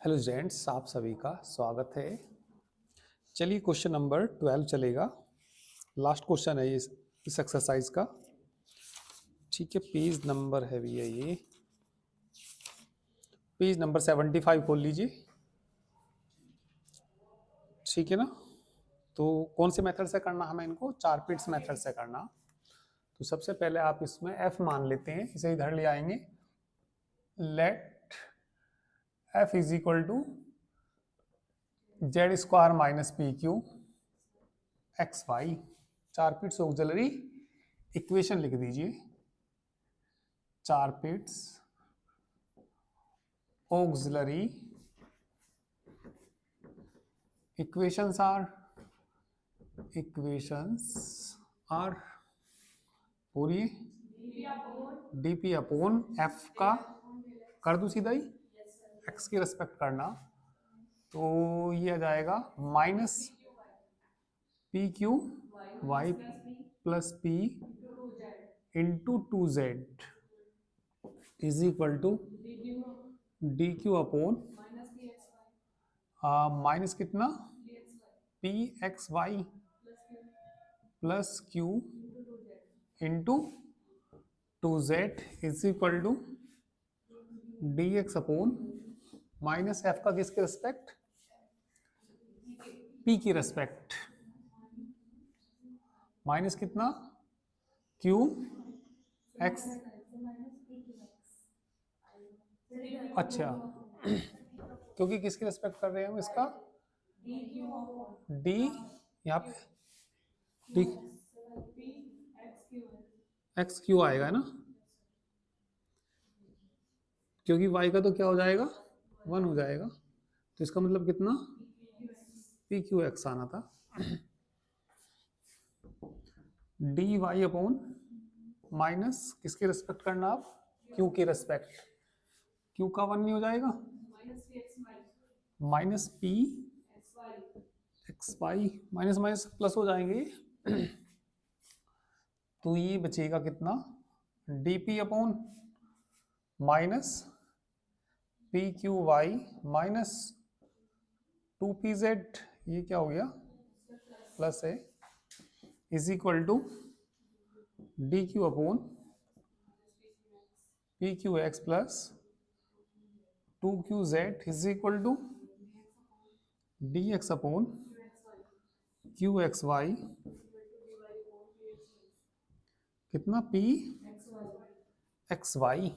Hello students, आप सभी का स्वागत है। चलिए क्वेश्चन नंबर 12 चलेगा। लास्ट क्वेश्चन है इस एक्सरसाइज का। ठीक है, पेज नंबर है भैया, ये पेज नंबर 75 खोल लीजिए। ठीक है ना। तो कौन से मेथड से करना हमें इनको? चारपीट्स मेथड से करना। तो सबसे पहले आप इसमें f मान लेते हैं, इसे इधर ले आएंगे। Let f is equal to z square minus p q x y. Charpit's auxiliary equation लिख दीजिए। चारपीट्स auxiliary equations are पूरी dp अपॉन f का कर दूं सीधा ही, x की रेस्पेक्ट करना। तो ये आ जाएगा minus p q y plus p into 2z is equal to d q upon minus कितना p x y plus q into 2z is equal to d x upon minus f का किसके respect? P की respect. Minus कितना q x, अच्छा क्योंकि किसकी respect कर रहे हैं हम इसका? डी, यहाँ पे डी एक्स क्यू आएगा ना, क्योंकि y का तो क्या हो जाएगा 1 हो जाएगा। तो इसका मतलब कितना पी क्यू एक्स आना था। डी वाई अपॉन माइनस किसकी रेस्पेक्ट करना आप? क्यू की रेस्पेक्ट। क्यू का 1 नहीं हो जाएगा, minus p x y, minus minus plus हो जाएंगे। तो ये बचेगा कितना d p upon minus p q y minus 2pz, ये क्या हो गया प्लस है, is equal to d q upon p q x plus 2qz is equal to d x upon q x y कितना पी एक्स वाई।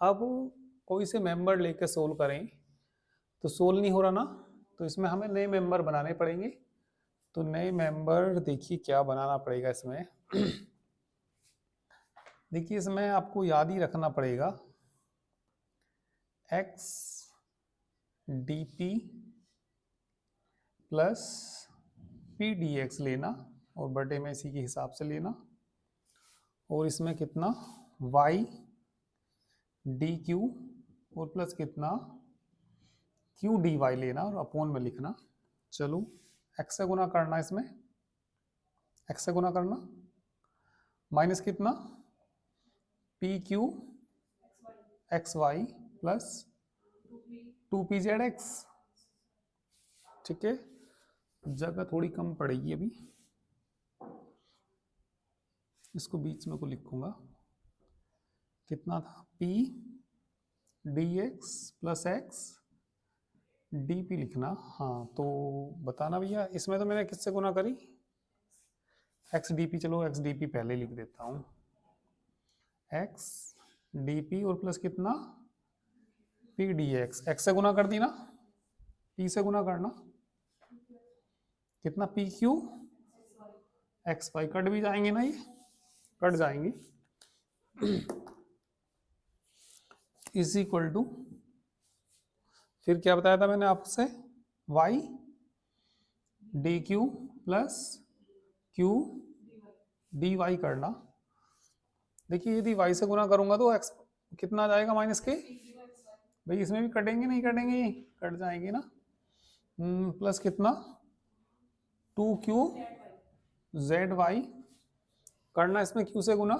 अब कोई से member लेके सोल्व करें तो सोल्व नहीं हो रहा ना, तो इसमें हमें नए मेंबर बनाने पड़ेंगे। तो नए मेंबर देखिए क्या बनाना पड़ेगा इसमें। देखिए इसमें आपको याद ही रखना पड़ेगा x d p plus p d x लेना और बटे में इसी के हिसाब से लेना, और इसमें कितना y डी क्यू और प्लस कितना क्यू डी वाई लेना और अपोन में लिखना। चलो x से गुना करना, इसमें x से गुना करना, माइनस कितना p q x y plus 2pz x। ठीक है, जगह थोड़ी कम पड़ेगी अभी, इसको बीच में को लिखूंगा। कितना था p D x plus x d P लिखना। हाँ तो बताना भैया, इसमें तो मैंने किससे गुना करी एक्स डी पी। चलो एक्स डी पी पहले लिख देता हूँ, एक्स डी पी और प्लस कितना पी डी एक्स। एक्स से गुना कर दी ना, पी से गुना करना, कितना p q x y, cut भी जाएंगे ना, ये कट जाएंगे, इज इक्वल टू फिर क्या बताया था मैंने आपसे, y d q plus q d y करना। देखिए यदि y से गुना करूंगा तो x कितना आ जाएगा माइनस के, भाई इसमें भी कटेंगे नहीं कटेंगे, ये कट जाएंगे ना। प्लस कितना 2q जेड वाई करना, इसमें q से गुना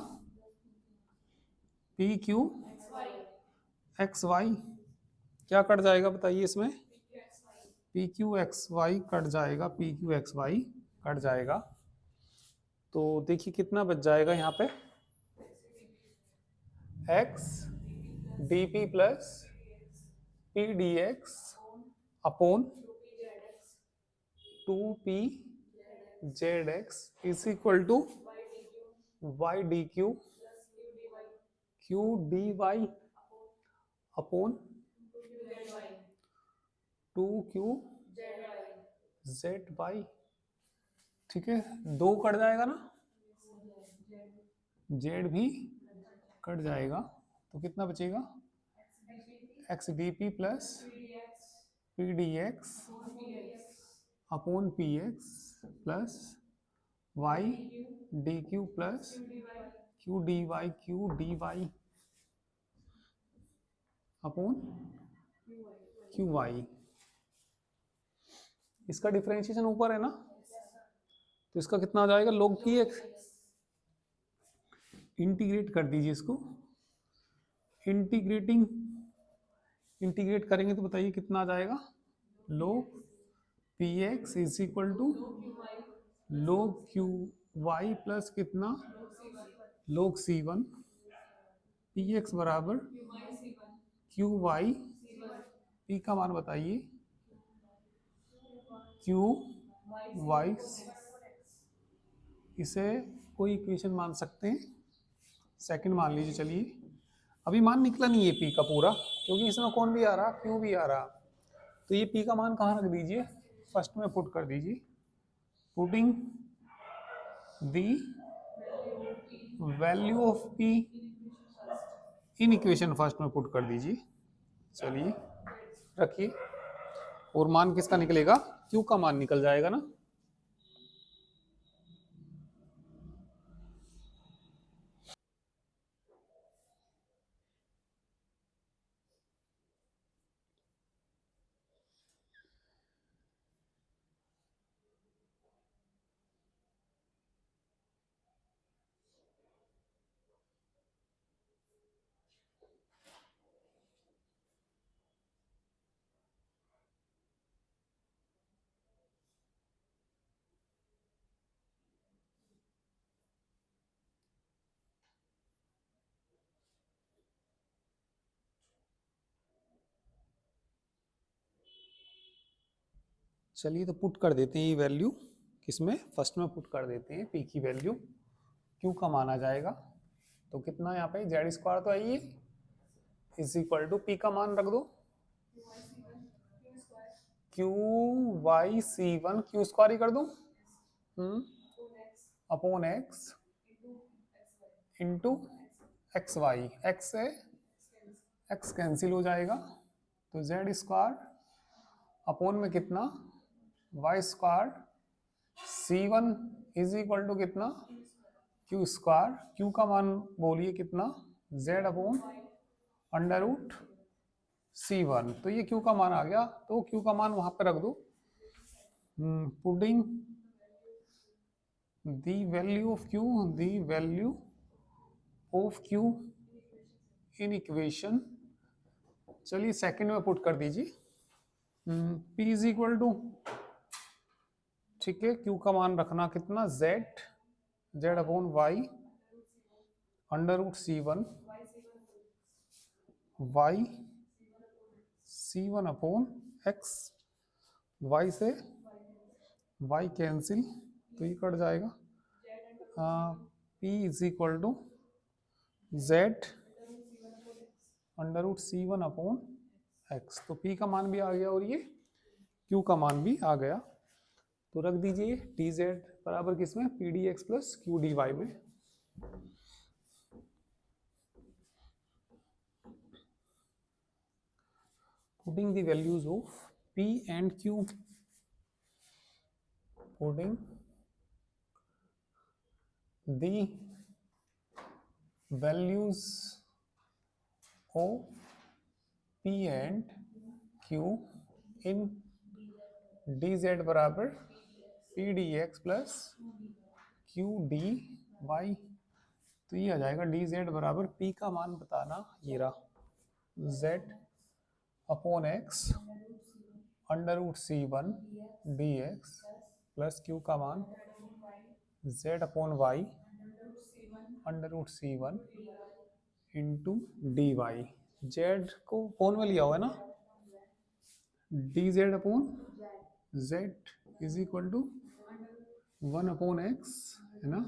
पी क्यू एक्स वाई क्या कट जाएगा बताइए इसमें, p q x y cut जाएगा, p q x y cut जाएगा। तो देखिए कितना बच जाएगा यहाँ पे, x d p plus p d x upon two p z x is equal to y d q q d y upon two q z y. ठीक है, दो कट जाएगा ना, जेड भी कट जाएगा, तो कितना बचेगा, x d p plus p d x upon p x plus y d q plus q d y upon q y. इसका डिफरेंशिएशन ऊपर है ना, तो इसका कितना आ जाएगा, log पी एक्स, इंटीग्रेट कर दीजिए इसको, इंटीग्रेट करेंगे तो बताइए कितना आ जाएगा, log p x is equal to log q y plus कितना, log c one, p x बराबर क्यू वाई, पी का मान बताइए, क्यू वाई, इसे कोई इक्वेशन मान सकते हैं, सेकंड मान लीजिए। चलिए अभी मान निकला नहीं है पी का पूरा, क्योंकि इसमें कौन भी आ रहा, क्यू भी आ रहा, तो ये पी का मान कहाँ रख दीजिए, फर्स्ट में पुट कर दीजिए, putting the value of P in equation first में पुट कर दीजिए। चलिए रखिए, और मान किसका निकलेगा, क्यू का मान निकल जाएगा ना। चलिए तो पुट कर देते हैं ये वैल्यू, किसमें, फर्स्ट में पुट कर देते हैं पी की वैल्यू, क्यू का मान आ जाएगा, तो कितना यहाँ पे जेड स्क्वायर तो आइए, इज इक्वल टू पी का मान रख दो, q y c one, q square ही कर दूं, upon x into x y, x से एक्स कैंसिल हो जाएगा, तो जेड स्क्वायर अपॉन में कितना, y square c one is equal to कितना, क्यू स्क्वायर, क्यू का मान बोलिए कितना, z upon under root c one, तो ये क्यू का मान आ गया, तो क्यू का मान वहां पे रख दो, putting the value of Q, the value of Q in equation, चलिए सेकंड में पुट कर दीजिए, P इज इक्वल टू, ठीक है, क्यू का मान रखना कितना, z, z upon y under root c one, y c one upon x, y से वाई कैंसिल, तो ये कट जाएगा, P is equal to z under root c one upon x, तो P का मान भी आ गया और ये Q का मान भी आ गया, तो रख दीजिए डी जेड बराबर किसमें, p d x plus q d y में। Putting the values of P and Q, putting the values of P and Q in d z बराबर p d x plus q d y, तो ये आ जाएगा D z बराबर, P का मान बताना, ये रहा z upon x under root c one d x plus q का मान z upon y under root c one into d y. जेड को कौन में लिया हुआ है ना, D z upon z is equal to 1 upon x है ना,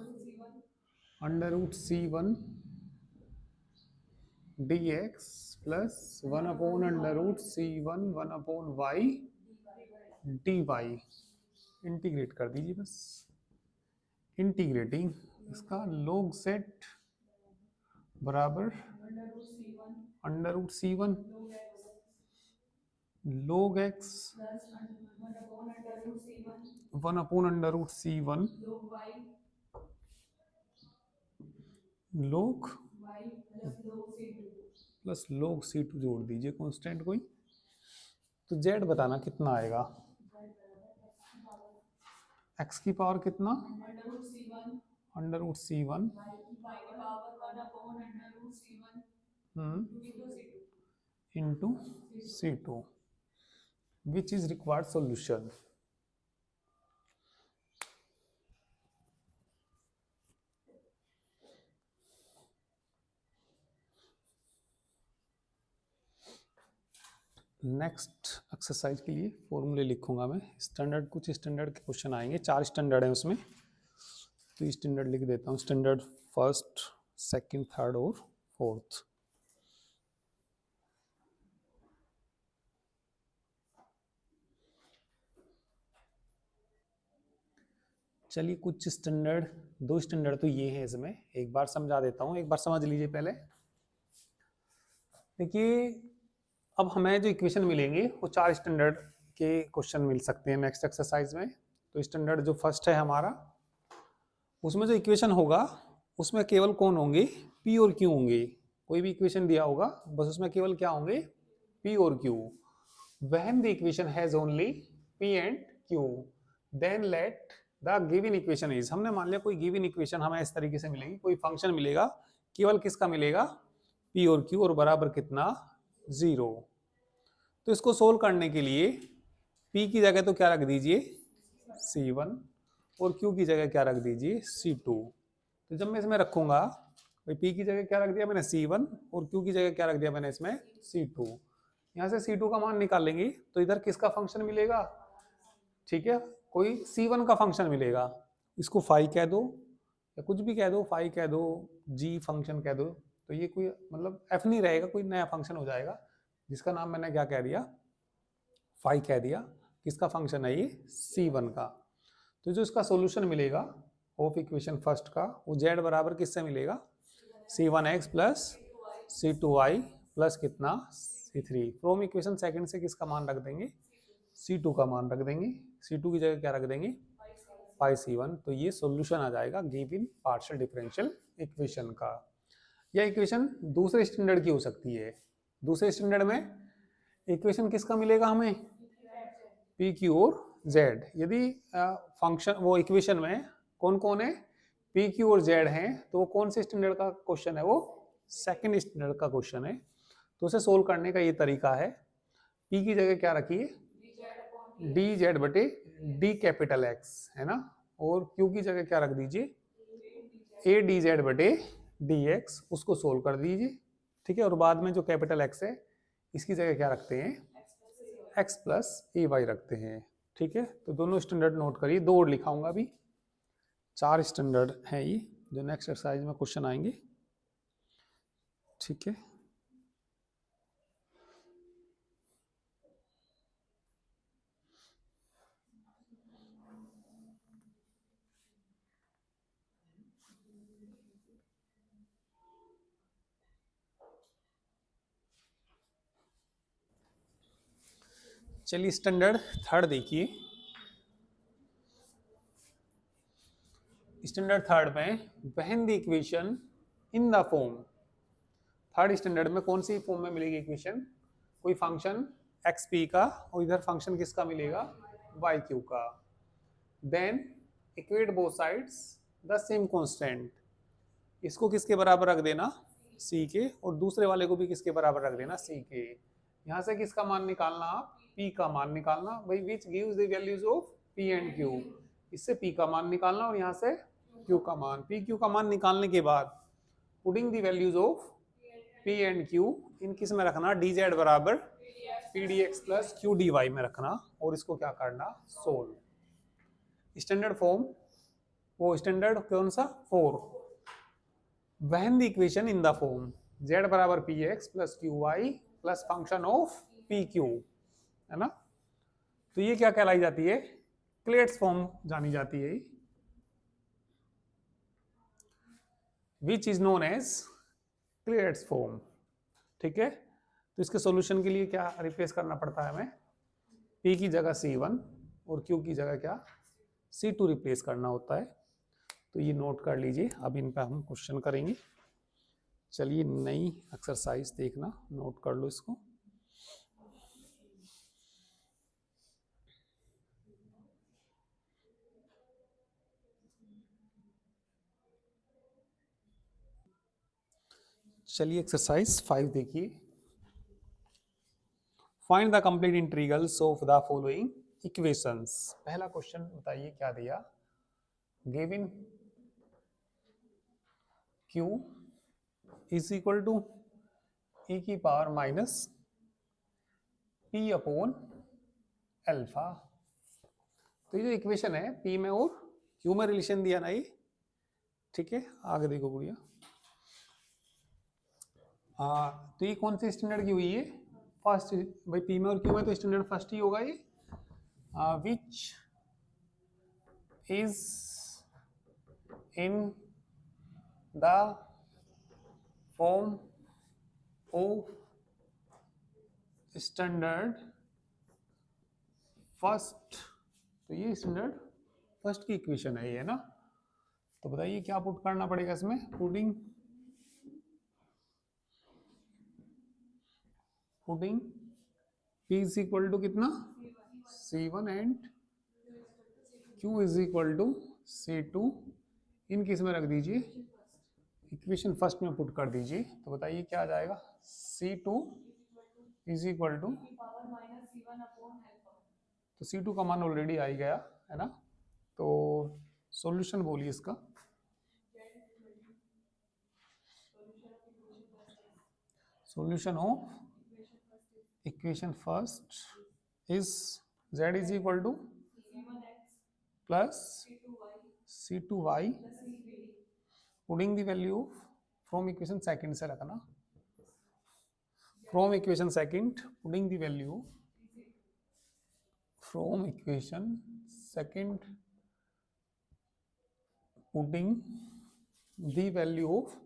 under root c one d x plus 1 upon under root c one 1 upon y d y. Integrate कर दीजिए बस। इंटीग्रेटिंग इसका log सेट बराबर under root c one log x 1 upon under root c one log plus log c two जोड़ दीजिए constant कोई। तो z बताना कितना आएगा, x की पावर कितना under root c one into c two which is required solution. Next exercise के लिए फॉर्मूले लिखूंगा मैं। स्टैंडर्ड कुछ स्टैंडर्ड के क्वेश्चन आएंगे, 4 स्टैंडर्ड हैं उसमें, तो स्टैंडर्ड लिख देता हूँ। स्टैंडर्ड फर्स्ट सेकंड थर्ड और फोर्थ। चलिए कुछ स्टैंडर्ड, 2 स्टैंडर्ड तो ये है इसमें, एक बार समझा देता हूँ, एक बार समझ लीजिए पहले। देखिए अब हमें जो इक्वेशन मिलेंगे वो 4 स्टैंडर्ड के क्वेश्चन मिल सकते हैं नेक्स्ट एक्सरसाइज में। तो स्टैंडर्ड जो फर्स्ट है हमारा, उसमें जो इक्वेशन होगा उसमें केवल कौन होंगे, पी और क्यू होंगे। कोई भी इक्वेशन दिया होगा बस उसमें केवल क्या होंगे, पी और q. When the equation has only p and q then let the given equation is. हमने मान लिया कोई गिवन इक्वेशन हमें इस तरीके से मिलेगी, कोई फंक्शन मिलेगा, केवल किसका मिलेगा, पी और क्यू, और बराबर कितना, 0। तो इसको सोल्व करने के लिए p की जगह तो क्या रख दीजिए c1 और q की जगह क्या रख दीजिए c2। तो जब मैं इसमें रखूंगा, भाई p की जगह क्या रख दिया मैंने c1 और q की जगह क्या रख दिया मैंने इसमें c2। यहां से c2 का मान निकालेंगे तो इधर किसका फंक्शन मिलेगा, ठीक है, कोई c1 का फंक्शन मिलेगा। इसको फाई कह दो या कुछ भी कह दो, फाई कह दो, g फंक्शन कह दो, तो ये कोई मतलब f नहीं रहेगा, कोई नया फंक्शन हो जाएगा जिसका नाम मैंने क्या कह दिया, फाई कह दिया। किसका फंक्शन है ये, c1 का। तो जो इसका सॉल्यूशन मिलेगा ऑफ इक्वेशन फर्स्ट का, वो z बराबर किससे मिलेगा, c1x प्लस c2y प्लस कितना c3। फ्रॉम इक्वेशन सेकंड से किसका मान रख देंगे, c2 का मान रख देंगे, c2 की जगह क्या रख देंगे, पाई c1। तो ये सॉल्यूशन आ जाएगा गिवन पार्शियल डिफरेंशियल इक्वेशन का। यह इक्वेशन दूसरे स्टैंडर्ड की हो सकती है। दूसरे स्टैंडर्ड में इक्वेशन किसका मिलेगा हमें, पी क्यू और जेड। यदि फंक्शन वो इक्वेशन में कौन कौन है, पी क्यू और जेड हैं, तो वो कौन से स्टैंडर्ड का क्वेश्चन है, वो सेकंड स्टैंडर्ड का क्वेश्चन है। तो उसे सोल्व करने का ये तरीका है, पी की जगह क्या रखिए, डी जेड बटे डी कैपिटल एक्स है ना, और क्यू की जगह क्या रख दीजिए, ए डी जेड बटे डी एक्स। उसको सोल्व कर दीजिए, ठीक है। और बाद में जो कैपिटल एक्स है इसकी जगह क्या रखते हैं, एक्स प्लस ए वाई रखते हैं, ठीक है। तो दोनों स्टैंडर्ड नोट करिए, 2 और लिखाऊंगा अभी, 4 स्टैंडर्ड है ये जो नेक्स्ट एक्सरसाइज में क्वेश्चन आएंगे, ठीक है। चलिए स्टैंडर्ड थर्ड देखिए। स्टैंडर्ड थर्ड में when the equation in the form, third standard में कौन सी फॉर्म में मिलेगी इक्वेशन, कोई फंक्शन एक्स पी का और इधर फंक्शन किसका मिलेगा, वाई क्यू का। Then equate both sides the same constant. इसको किसके बराबर रख देना, सी के, और दूसरे वाले को भी किसके बराबर रख देना, सी के। यहाँ से किसका मान निकालना, आप P का मान निकालना भाई, which gives the values of P and Q। इससे P का मान निकालना और यहाँ से Q का मान। P Q का मान निकालने के बाद putting the values of P and Q इन किस में रखना, dz बराबर pdx प्लस q dy में रखना, और इसको क्या करना, सोल्व। स्टैंडर्ड फॉर्म, वो स्टैंडर्ड कौन सा, 4। When the equation in the form z बराबर px plus qy plus function of pq, है ना। तो ये क्या कहलाई जाती है, क्लेट्स फॉर्म जानी जाती है, which is known as Clairaut's form. ठीक है, तो इसके सॉल्यूशन के लिए क्या रिप्लेस करना पड़ता है हमें, P की जगह C1 और Q की जगह क्या C2 रिप्लेस करना होता है। तो ये नोट कर लीजिए, अब इन पे हम क्वेश्चन करेंगे। चलिए नई एक्सरसाइज देखना, नोट कर लो इसको। चलिए एक्सरसाइज 5 देखिए। Find the complete integrals of the following equations. पहला क्वेश्चन बताइए क्या दिया, given Q is equal to e की power minus P upon alpha. तो ये जो इक्वेशन है P में और Q में रिलेशन दिया ना ये, ठीक है। आगे देखो गुड़िया, तो ये कौन से स्टैंडर्ड की हुई है, फर्स्ट। भाई P में और Q में तो स्टैंडर्ड फर्स्ट ही होगा ये। Which is in the form of standard first. तो ये स्टैंडर्ड फर्स्ट की इक्वेशन है ये, ना। तो बताइए क्या पुट करना पड़ेगा इसमें, putting P is equal to कितना, C1 and Q is equal to C2, इन किस में रख दीजिए, इक्वेशन फर्स्ट में पुट कर दीजिए। तो बताइए क्या आ जाएगा, C2 इज इक्वल टू, तो C2 का मान ऑलरेडी आ ही गया है ना। तो सॉल्यूशन बोलिए इसका, solution of equation first is z is equal two plus C2y, putting the value from equation second से रखना, from equation second putting the value from equation second putting the value of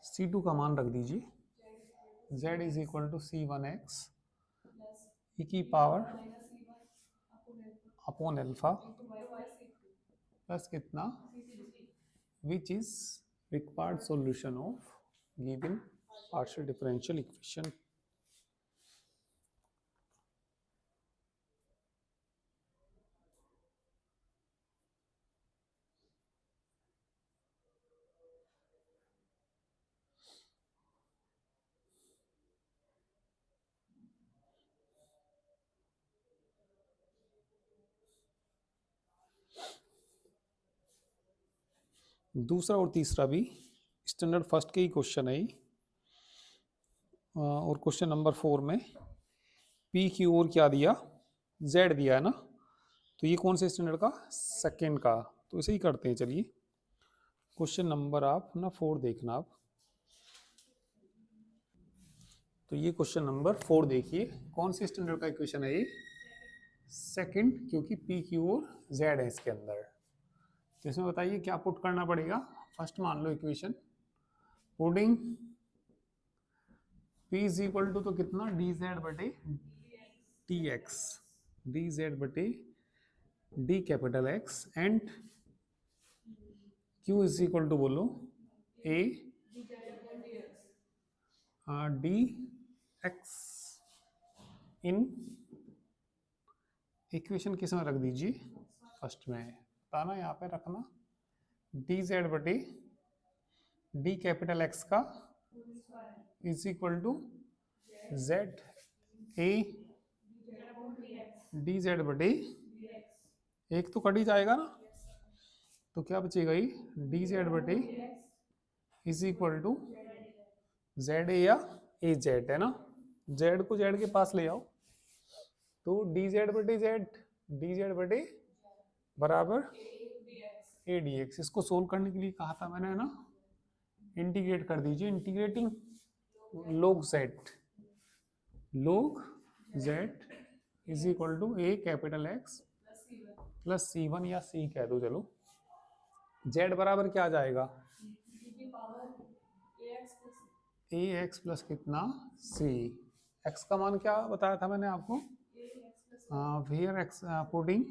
C2 का मान रख दीजिए, z is equal to C1x e की power upon alpha plus कितना, which is required solution of given partial differential equation. दूसरा और तीसरा भी स्टैंडर्ड फर्स्ट के ही क्वेश्चन है, और क्वेश्चन नंबर 4 में P की ओर क्या दिया, Z दिया है ना। तो ये कौन से स्टैंडर्ड का, सेकंड का। तो इसे ही करते हैं, चलिए क्वेश्चन नंबर आप ना 4 देखना आप। तो ये क्वेश्चन नंबर 4 देखिए, कौन से स्टैंडर्ड का इक्वेशन है ये, सेकंड, क्योंकि P की ओर Z है इसके अंदर। तो इसमें बताइए क्या पुट करना पड़ेगा। फर्स्ट मान लो equation, putting P is equal to, तो कितना, dz बटे dx, dz बटे d capital X and Q is equal to बोलो a dx, इन इक्वेशन किस में रख दीजिए, फर्स्ट में, बताना यहाँ पे रखना, dz बटे डी कैपिटल एक्स का is equal to z a D Z बटे एक तो कट ही जाएगा ना, तो क्या बचेगा ये डी जेड बटे is equal to z a या ए जेड है ना, जेड को जेड के पास ले आओ, तो डी जेड बटे जेड डी जेड बटे बराबर ए डी एक्स। इसको सोल्व करने के लिए कहा था मैंने, है ना, इंटीग्रेट कर दीजिए, integrating log z is equal to A capital X plus C one या सी कह दो, चलो z बराबर क्या आ जाएगा ए एक्स प्लस कितना सी, x का मान क्या बताया था मैंने आपको, where x putting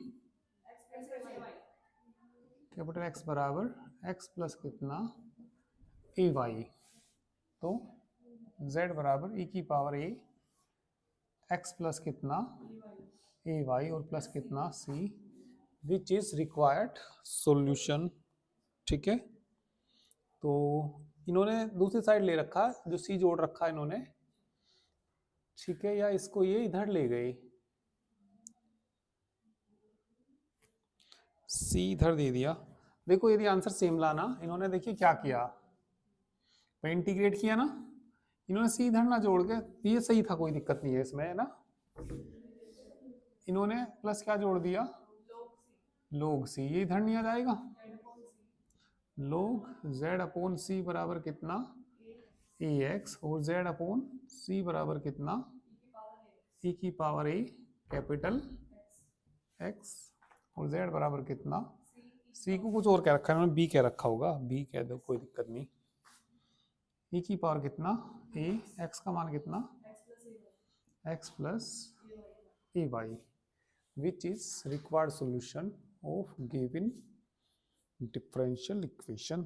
capital x बराबर x प्लस कितना ए वाई, तो z बराबर e की पावर ए x प्लस कितना ए वाई और प्लस कितना c, which is required solution. ठीक है, तो इन्होंने दूसरी साइड ले रखा, जो c जोड़ रखा है इन्होंने, ठीक है, या इसको ये इधर ले गए, c इधर दे दिया। देखो यदि आंसर सेम लाना, इन्होंने देखिए क्या किया, इंटीग्रेट किया ना, इन्होंने सी इधर ना जोड़ के, ये सही था, कोई दिक्कत नहीं है इसमें, है ना, इन्होंने प्लस क्या जोड़ दिया लोग सी, ये इधर नहीं आ जाएगा, लोग z अपॉन सी बराबर कितना ए एक्स और z अपॉन सी बराबर कितना e की पावर ए कैपिटल x और z बराबर कितना c को कुछ और कह रखा है इन्होंने, b कह रखा होगा, b कह दो कोई दिक्कत नहीं, e की पावर कितना a, x का मान कितना x plus a y, which is required solution of given differential equation।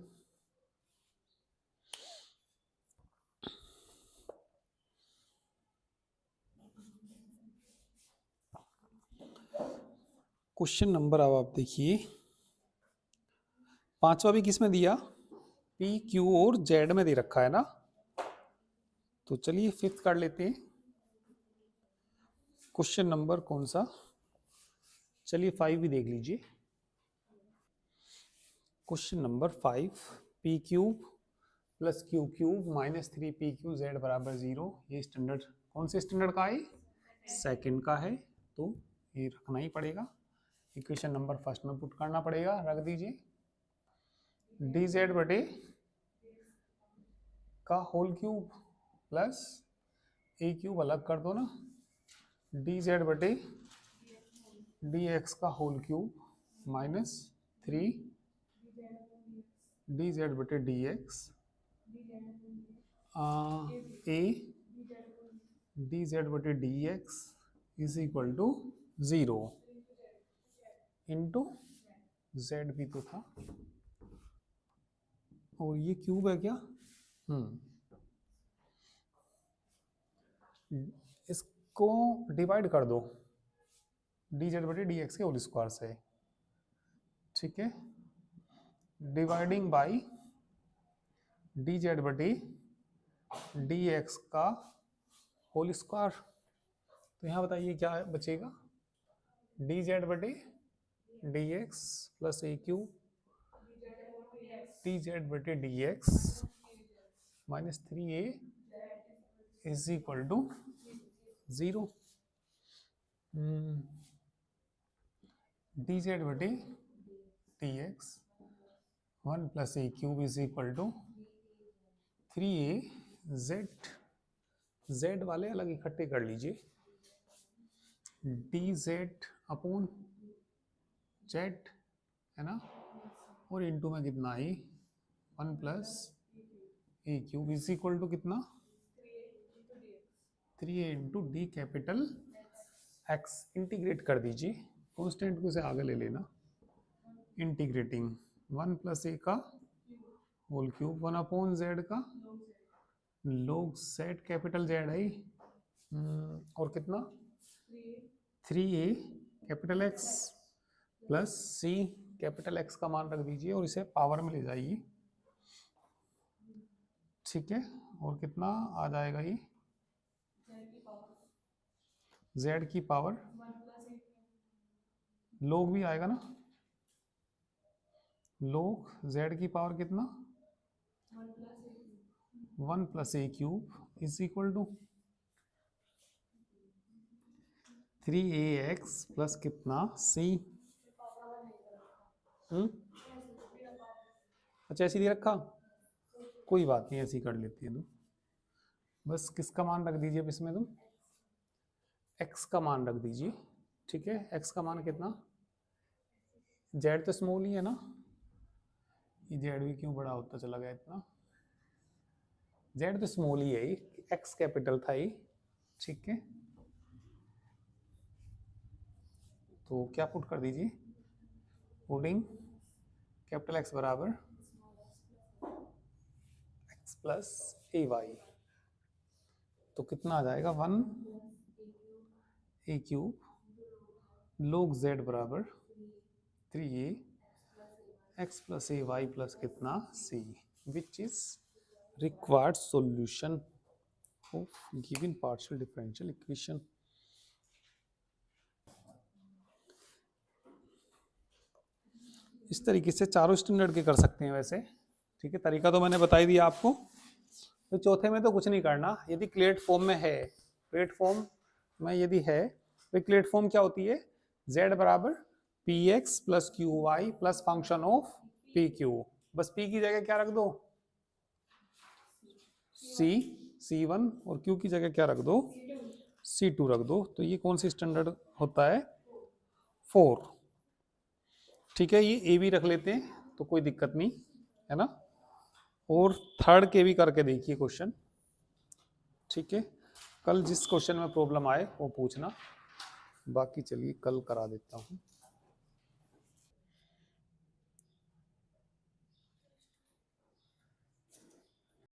Question number अब आप देखिए, पांचवा भी किस में दिया, पी क्यू और जेड में दे रखा है ना, तो चलिए फिफ्थ कर लेते हैं। क्वेश्चन नंबर कौन सा, चलिए 5 भी देख लीजिए। Question number 5, P cube plus Q cube minus 3 P Q Z बराबर 0, ये स्टैंडर्ड कौन से स्टैंडर्ड का है, सेकंड का है, तो ये रखना ही पड़ेगा, इक्वेशन नंबर फर्स्ट में पुट करना पड़ेगा, रख दीजिए, डी जेड बटे का होल क्यूब प्लस ए क्यूब अलग कर दो ना, डी जेड बटे डी एक्स का whole cube minus 3 D Z बटे D X A D Z बटे D X is equal to 0 into Z भी तो था, और ये क्यूब है क्या, इसको डिवाइड कर दो डी जेड बटे डी एक्स के होल स्क्वायर से, ठीक है, डिवाइडिंग बाई डी जेड बटे डी एक्स का होल स्क्वायर, तो यहाँ बताइए क्या बचेगा, डी जेड बटे डी एक्स प्लस ए क्यूब डी जेड बटे D x minus 3a is equal to 0, d Z बटे D x 1 plus A cube is equal to 3a, z वाले अलग इकट्ठे कर लीजिए, डी जेड अपॉन जेड है ना, और इंटू में कितना I 1 plus A cube is equal to कितना 3a into d capital x, integrate कर दीजिए, कॉन्स्टेंट को से आगे ले लेना, इंटीग्रेटिंग 1 प्लस ए का होल क्यूब 1 अपॉन जेड का लोग जेड कैपिटल जेड है, और कितना 3a कैपिटल एक्स प्लस सी कैपिटल एक्स का मान रख दीजिए और इसे पावर में ले जाइए, ठीक है, और कितना आ जाएगा ये z की पावर log भी आएगा ना, log z की पावर कितना 1 plus A cube is equal to 3ax plus कितना c। अच्छा ऐसे ही रखा, कोई बात नहीं, ऐसी कर लेती है तुम। बस किसका मान रख दीजिए अब इसमें, तुम x का मान रख दीजिए। ठीक है, x का मान कितना, z तो स्मॉल ही है ना, ये z भी क्यों बड़ा होता चला गया इतना, z तो स्मॉल ही है, x कैपिटल था ये। ठीक है, तो क्या पुट कर दीजिए, पुटिंग कैपिटल X बराबर x प्लस ए वाई, तो कितना आ जाएगा 1 ए क्यूब log z बराबर 3a x plus a Y plus कितना c, which is required solution of given partial differential equation. इस तरीके से चारों स्टैंडर्ड के कर सकते हैं वैसे। ठीक है, तरीका तो मैंने बता ही दिया आपको। तो चौथे में तो कुछ नहीं करना, यदि क्लेट फॉर्म में है, क्लेट फॉर्म में यदि है, तो क्लेट फॉर्म क्या होती है, z बराबर p x plus q y plus function of p q. बस p की जगह क्या रख दो, c1, और q की जगह क्या रख दो, c2 रख दो। तो ये कौन सी स्टैंडर्ड होता है, 4। ठीक है, ये ए भी रख लेते हैं तो कोई दिक्कत नहीं है ना, और थर्ड के भी करके देखिए क्वेश्चन। ठीक है, कल जिस क्वेश्चन में प्रॉब्लम आए वो पूछना, बाकी चलिए कल करा देता हूँ।